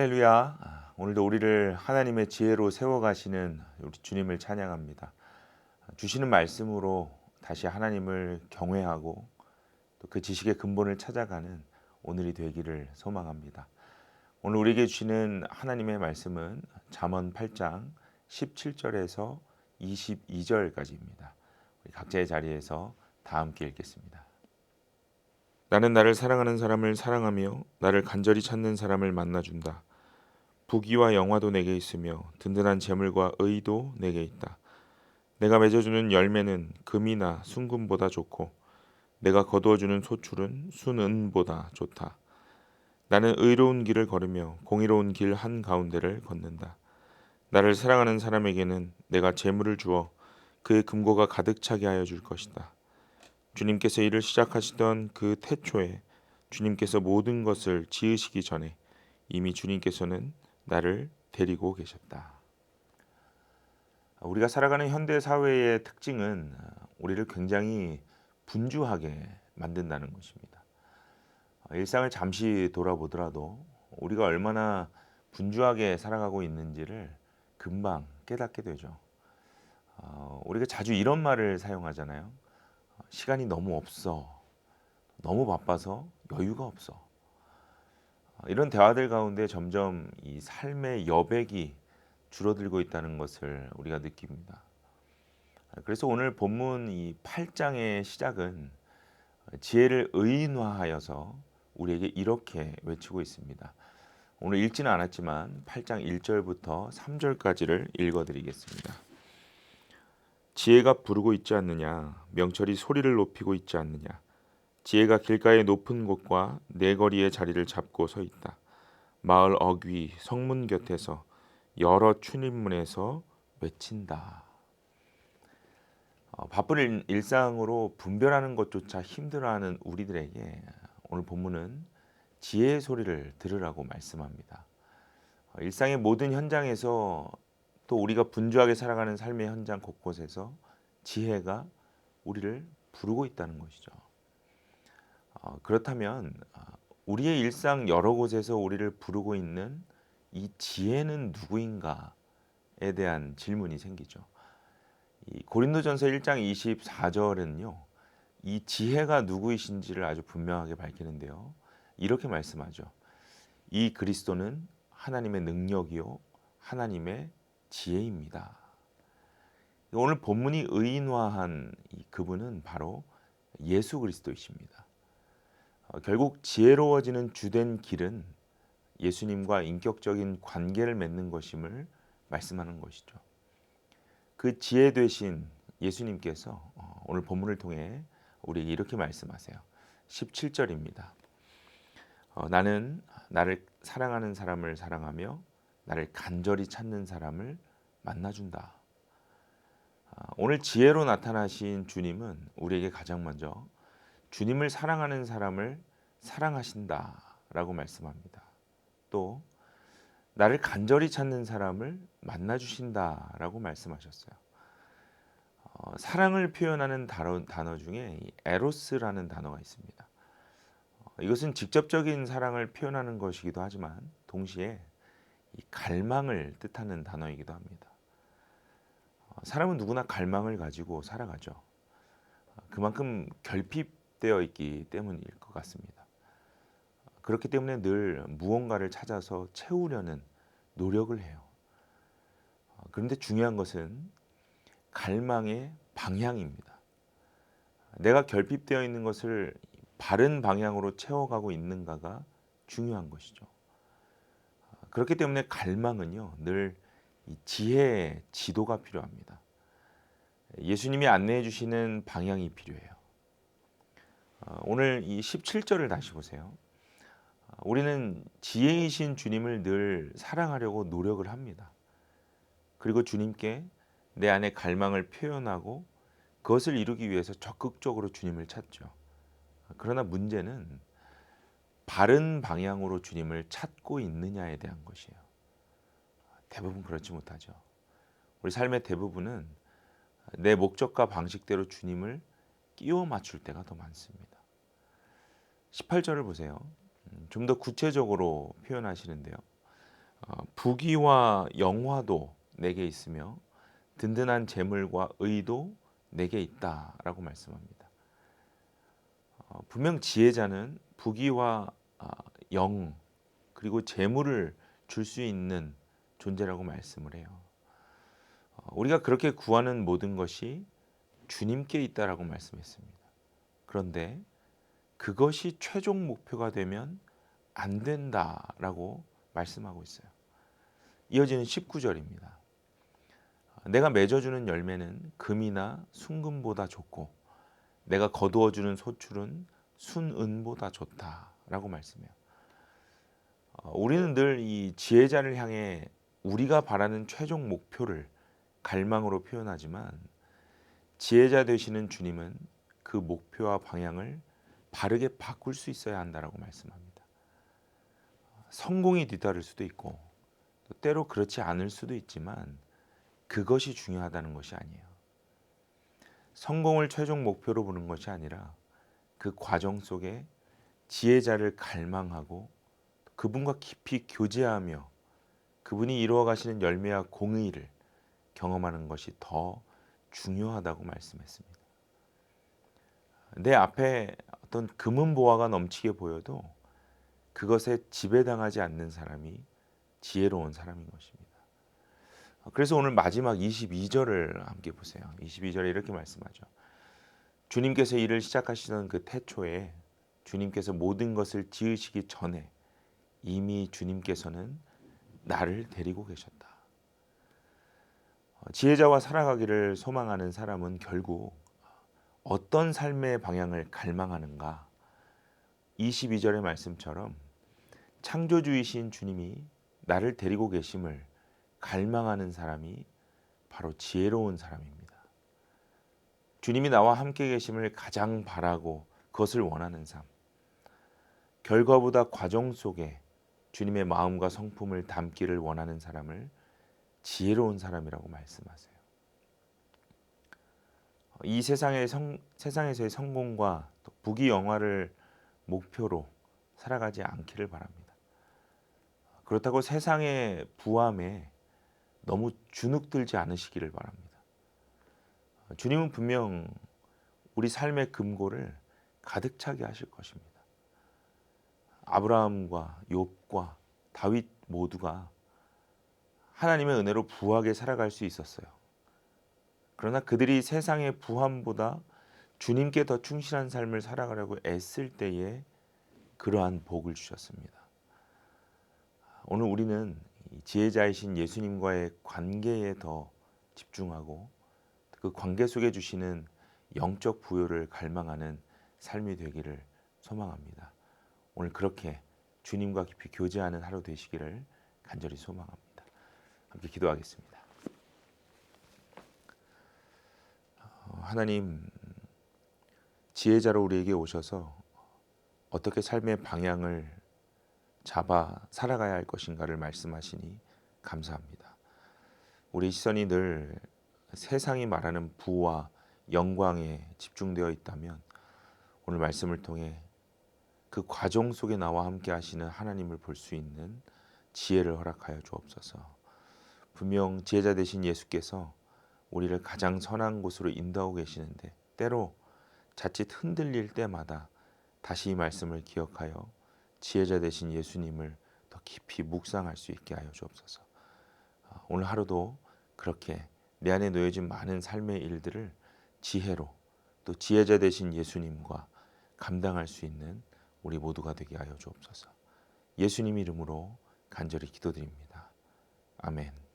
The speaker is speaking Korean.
할렐루야. 오늘도 우리를 하나님의 지혜로 세워가시는 우리 주님을 찬양합니다. 주시는 말씀으로 다시 하나님을 경외하고 또 그 지식의 근본을 찾아가는 오늘이 되기를 소망합니다. 오늘 우리에게 주시는 하나님의 말씀은 잠언 8장 17절에서 22절까지입니다. 우리 각자의 자리에서 다 함께 읽겠습니다. 나는 나를 사랑하는 사람을 사랑하며 나를 간절히 찾는 사람을 만나준다. 부귀와 영화도 내게 있으며 든든한 재물과 의도 내게 있다. 내가 맺어주는 열매는 금이나 순금보다 좋고 내가 거두어주는 소출은 순은보다 좋다. 나는 의로운 길을 걸으며 공의로운 길 한가운데를 걷는다. 나를 사랑하는 사람에게는 내가 재물을 주어 그의 금고가 가득 차게 하여 줄 것이다. 주님께서 일을 시작하시던 그 태초에 주님께서 모든 것을 지으시기 전에 이미 주님께서는 나를 데리고 계셨다. 우리가 살아가는 현대 사회의 특징은 우리를 굉장히 분주하게 만든다는 것입니다. 일상을 잠시 돌아보더라도 우리가 얼마나 분주하게 살아가고 있는지를 금방 깨닫게 되죠. 우리가 자주 이런 말을 사용하잖아요. 시간이 너무 없어. 너무 바빠서 여유가 없어. 이런 대화들 가운데 점점 이 삶의 여백이 줄어들고 있다는 것을 우리가 느낍니다. 그래서 오늘 본문 이 8장의 시작은 지혜를 의인화하여서 우리에게 이렇게 외치고 있습니다. 오늘 읽지는 않았지만 8장 1절부터 3절까지를 읽어드리겠습니다. 지혜가 부르고 있지 않느냐? 명철이 소리를 높이고 있지 않느냐? 지혜가 길가의 높은 곳과 내거리의 자리를 잡고 서 있다. 마을 어귀 성문 곁에서 여러 출입문에서 외친다. 바쁜 일상으로 분별하는 것조차 힘들어하는 우리들에게 오늘 본문은 지혜의 소리를 들으라고 말씀합니다. 일상의 모든 현장에서 또 우리가 분주하게 살아가는 삶의 현장 곳곳에서 지혜가 우리를 부르고 있다는 것이죠. 그렇다면 우리의 일상 여러 곳에서 우리를 부르고 있는 이 지혜는 누구인가에 대한 질문이 생기죠. 이 고린도전서 1장 24절은요. 이 지혜가 누구이신지를 아주 분명하게 밝히는데요. 이렇게 말씀하죠. 이 그리스도는 하나님의 능력이요 하나님의 지혜입니다. 오늘 본문이 의인화한 이 그분은 바로 예수 그리스도이십니다. 결국 지혜로워지는 주된 길은 예수님과 인격적인 관계를 맺는 것임을 말씀하는 것이죠. 그 지혜 되신 예수님께서 오늘 본문을 통해 우리에게 이렇게 말씀하세요. 17절입니다. 나는 나를 사랑하는 사람을 사랑하며 나를 간절히 찾는 사람을 만나준다. 오늘 지혜로 나타나신 주님은 우리에게 가장 먼저 주님을 사랑하는 사람을 사랑하신다라고 말씀합니다. 또 나를 간절히 찾는 사람을 만나주신다라고 말씀하셨어요. 사랑을 표현하는 단어 중에 이 에로스라는 단어가 있습니다. 이것은 직접적인 사랑을 표현하는 것이기도 하지만 동시에 이 갈망을 뜻하는 단어이기도 합니다. 사람은 누구나 갈망을 가지고 살아가죠. 그만큼 결핍되어 있기 때문일 것 같습니다. 그렇기 때문에 늘 무언가를 찾아서 채우려는 노력을 해요. 그런데 중요한 것은 갈망의 방향입니다. 내가 결핍되어 있는 것을 바른 방향으로 채워가고 있는가가 중요한 것이죠. 그렇기 때문에 갈망은요, 늘 이 지혜의 지도가 필요합니다. 예수님이 안내해 주시는 방향이 필요해요. 오늘 이 17절을 다시 보세요. 우리는 지혜이신 주님을 늘 사랑하려고 노력을 합니다. 그리고 주님께 내 안에 갈망을 표현하고 그것을 이루기 위해서 적극적으로 주님을 찾죠. 그러나 문제는 바른 방향으로 주님을 찾고 있느냐에 대한 것이에요. 대부분 그렇지 못하죠. 우리 삶의 대부분은 내 목적과 방식대로 주님을 끼워 맞출 때가 더 많습니다. 18절을 보세요. 좀 더 구체적으로 표현하시는데요. 부귀와 영화도 내게 있으며 든든한 재물과 의도 내게 있다라고 말씀합니다. 분명 지혜자는 부귀와 영 그리고 재물을 줄 수 있는 존재라고 말씀을 해요. 우리가 그렇게 구하는 모든 것이 주님께 있다라고 말씀했습니다. 그런데 그것이 최종 목표가 되면 안 된다라고 말씀하고 있어요. 이어지는 19절입니다. 내가 맺어주는 열매는 금이나 순금보다 좋고 내가 거두어주는 소출은 순은보다 좋다라고 말씀해요. 우리는 늘 이 지혜자를 향해 우리가 바라는 최종 목표를 갈망으로 표현하지만 지혜자 되시는 주님은 그 목표와 방향을 바르게 바꿀 수 있어야 한다라고 말씀합니다. 성공이 뒤따를 수도 있고 또 때로 그렇지 않을 수도 있지만 그것이 중요하다는 것이 아니에요. 성공을 최종 목표로 보는 것이 아니라 그 과정 속에 지혜자를 갈망하고 그분과 깊이 교제하며 그분이 이루어 가시는 열매와 공의를 경험하는 것이 더 중요하다고 말씀했습니다. 내 앞에 어떤 금은 보화가 넘치게 보여도 그것에 지배당하지 않는 사람이 지혜로운 사람인 것입니다. 그래서 오늘 마지막 22절을 함께 보세요. 22절에 이렇게 말씀하죠. 주님께서 일을 시작하시던 그 태초에 주님께서 모든 것을 지으시기 전에 이미 주님께서는 나를 데리고 계셨다. 지혜자와 살아가기를 소망하는 사람은 결국 어떤 삶의 방향을 갈망하는가? 22절의 말씀처럼 창조주이신 주님이 나를 데리고 계심을 갈망하는 사람이 바로 지혜로운 사람입니다. 주님이 나와 함께 계심을 가장 바라고 그것을 원하는 삶. 결과보다 과정 속에 주님의 마음과 성품을 담기를 원하는 사람을 지혜로운 사람이라고 말씀하세요. 이 세상에서의 성공과 또 부귀영화를 목표로 살아가지 않기를 바랍니다. 그렇다고 세상의 부함에 너무 주눅들지 않으시기를 바랍니다. 주님은 분명 우리 삶의 금고를 가득 차게 하실 것입니다. 아브라함과 욥과 다윗 모두가 하나님의 은혜로 부하게 살아갈 수 있었어요. 그러나 그들이 세상의 부함보다 주님께 더 충실한 삶을 살아가려고 애쓸 때에 그러한 복을 주셨습니다. 오늘 우리는 지혜자이신 예수님과의 관계에 더 집중하고 그 관계 속에 주시는 영적 부요를 갈망하는 삶이 되기를 소망합니다. 오늘 그렇게 주님과 깊이 교제하는 하루 되시기를 간절히 소망합니다. 함께 기도하겠습니다. 하나님, 지혜자로 우리에게 오셔서 어떻게 삶의 방향을 잡아 살아가야 할 것인가를 말씀하시니 감사합니다. 우리 시선이 늘 세상이 말하는 부와 영광에 집중되어 있다면 오늘 말씀을 통해 그 과정 속에 나와 함께 하시는 하나님을 볼 수 있는 지혜를 허락하여 주옵소서. 분명 지혜자 되신 예수께서 우리를 가장 선한 곳으로 인도하고 계시는데 때로 자칫 흔들릴 때마다 다시 이 말씀을 기억하여 지혜자 되신 예수님을 더 깊이 묵상할 수 있게 하여 주옵소서. 오늘 하루도 그렇게 내 안에 놓여진 많은 삶의 일들을 지혜로 또 지혜자 되신 예수님과 감당할 수 있는 우리 모두가 되게 하여 주옵소서. 예수님 이름으로 간절히 기도드립니다. 아멘.